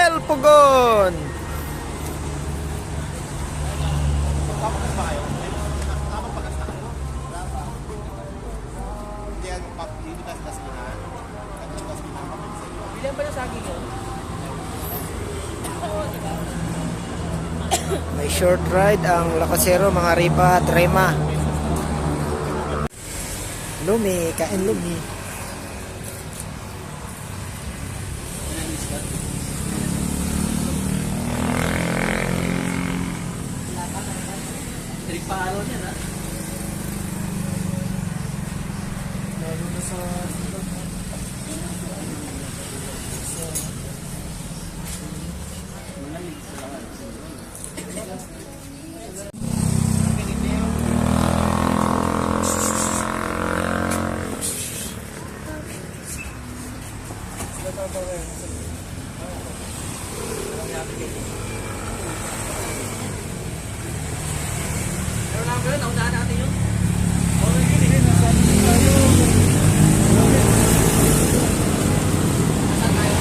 Michael Pugon. Bilang ba yung saging yun? May short ride ang Lakosero, mga Ripa at Rema. Lumi, kain lumi. Tripalo niya na. Lalo na sa Pero lang ba yun? Naunahan natin yun. Saan tayo?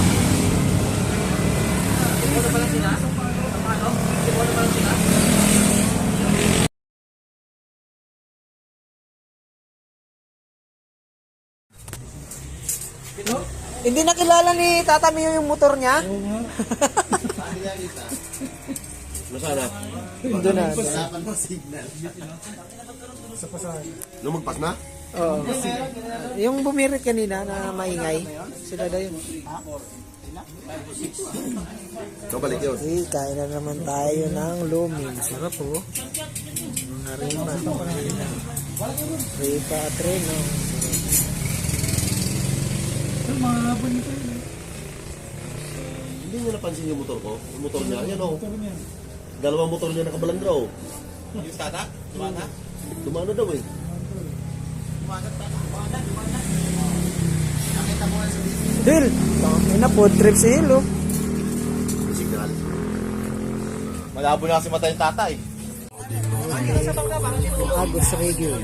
Tipo na palang sila? Ano? Tipo na palang sila? Pito? hindi nakilala ni Tata Mio yung motor niya. Nasaan na? Doon na. Lumagpas na? Oo. Yung bumirit kanina na maingay. Sila daw yun. Kabalik yun. Okay, kain na naman tayo ng lumi. Sarap po. Mga Rima. Ripa at Reno. Hindi niya napansin yung motor ko. Yung motor niya. Yan o. Dalawang motor niya nakabalandra o. Yung tata? Dumana? Dumano daw eh. Nakita mo nga sa video. Hil! Ina po, trip si Hil oh. May signal. Malabo na kasi mata yung tata eh. Agos Radio.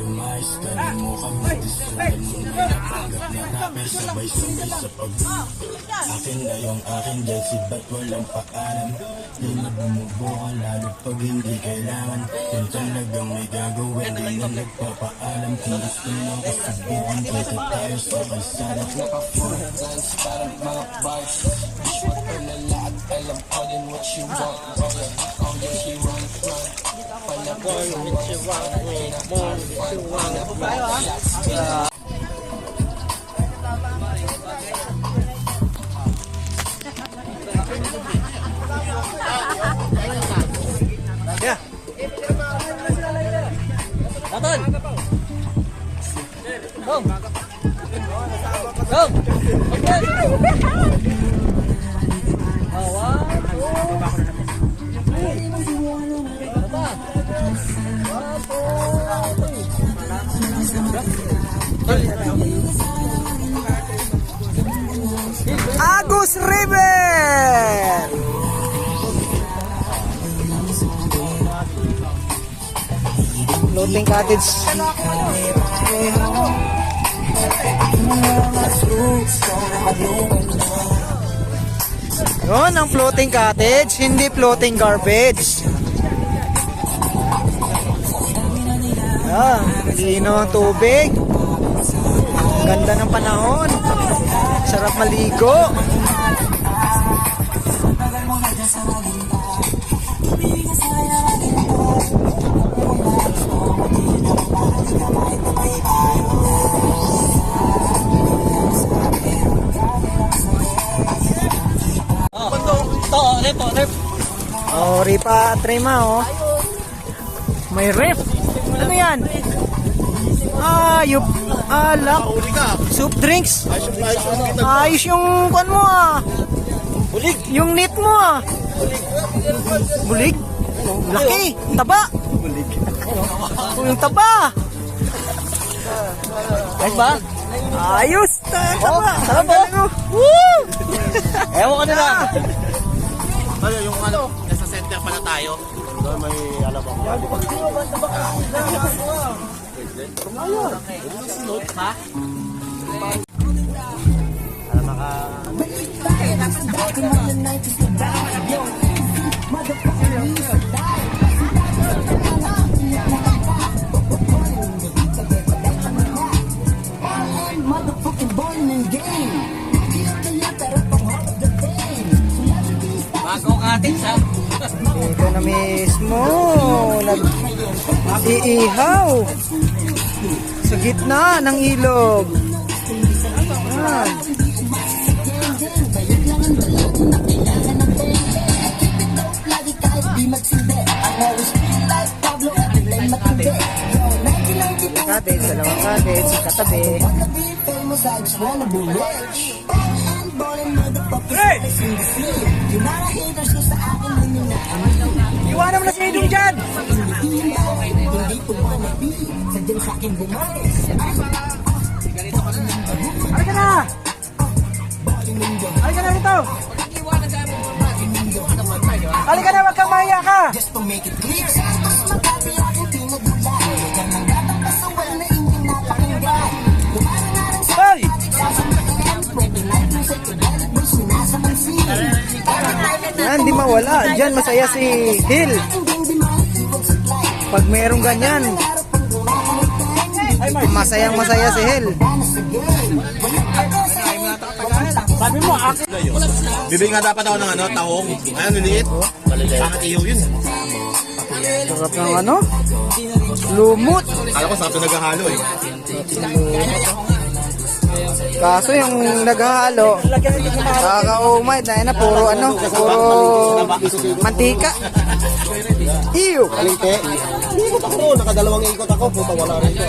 Akin na yung akin dyan si ba't walang paalam. Di na bumubuka lalo pag hindi kailangan. Yung talagang may gagawin di na nagpapaalam. Kung gusto mo kasubukan dito tayo sa kalsada. Naka-4 parang mga bars. What palala at alam ko din what you want. All that you want from. Yeah. Taton! Dong! Dong! Agus River! Floating cottage. Yun ang floating cottage, hindi floating garbage. Lino ang tubig. Ganda ng panahon. Sarap maligo. Oh, Ripa at Rema oh. May ref. Ano yan? Ayop. Alak. Soup drinks. Ayos yung kwan mo ah. Bulig. Yung net mo ah. Bulig. Laki. Taba. Bulig. Yung taba. Ayos ba? Ayos. Taba. Sarap oh. Woo! Ewan ka nila. Ano yung ano? Nasa center pala tayo. Doon may alabang. Ha? Para maka... Bagong ating sa Ito na mismo. Nag-iihaw. Sa gitna ng ilog. Yan. Cottage, dalawang cottage, katabi. Hey! Iwanan mo na si Edong dyan! Halika na! Halika na rito! Halika na, wag kang mahiya ka! Hoy! Yan, di mawala. Diyan masaya si Hill. Pag mayroong ganyan, masayang masaya si Hill. sabi mo, akin. Bibig nga dapat ako ng ano, tahong. Ayun, liliit. Bakit iyo yun? Sarap ng ano? Lumot. Kala ko sarap na naghahalo eh. Kaso yung naghahalo, kakaumay dahil na puro ano, puro mantika. Iyo. Kalite. Ikot ako, nakadalawang ikot ako. Puta, wala rin ko.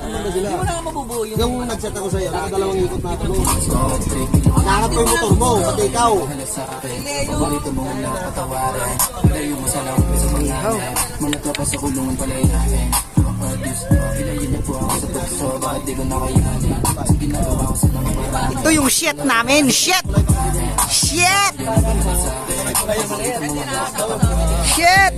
Ano ba sila? Yung nag-set ako sa'yo, nakadalawang ikot na ako. Nakakap ko yung motor mo, pati ikaw. Ito yung shit namin, shit! Shit! Shit!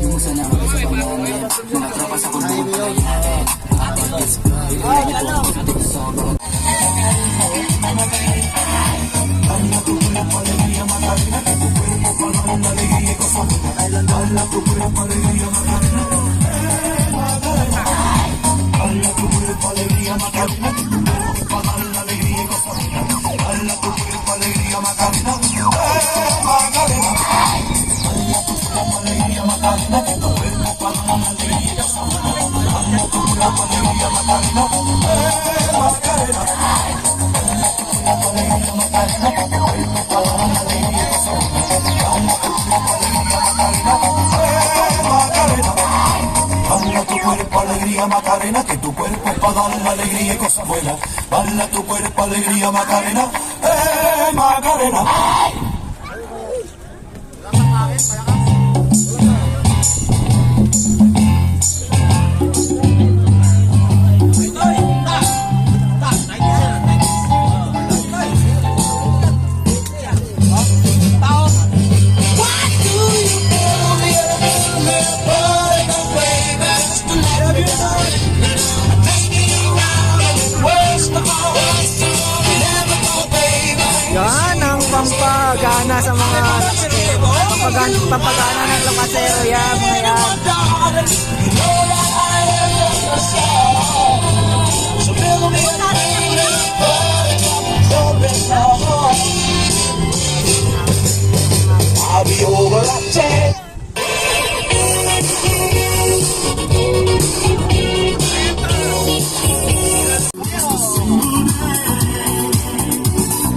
Baila tu cuerpo, alegría, Macarena, que tu cuerpo es para dar la alegría y cosas buenas. Baila tu cuerpo, alegría, Macarena, Macarena. Yan ang pampagana sa mga pampagana ng lokasero yan, mga yan. I'll be over that jet.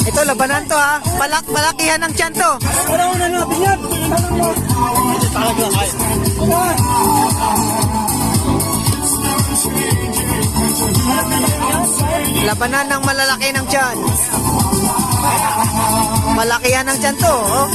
Ito, labanan to ha. Malakihan ng tiyan to. Labanan ng malalaki ng tiyan. Malakihan ng tiyan to. Oh.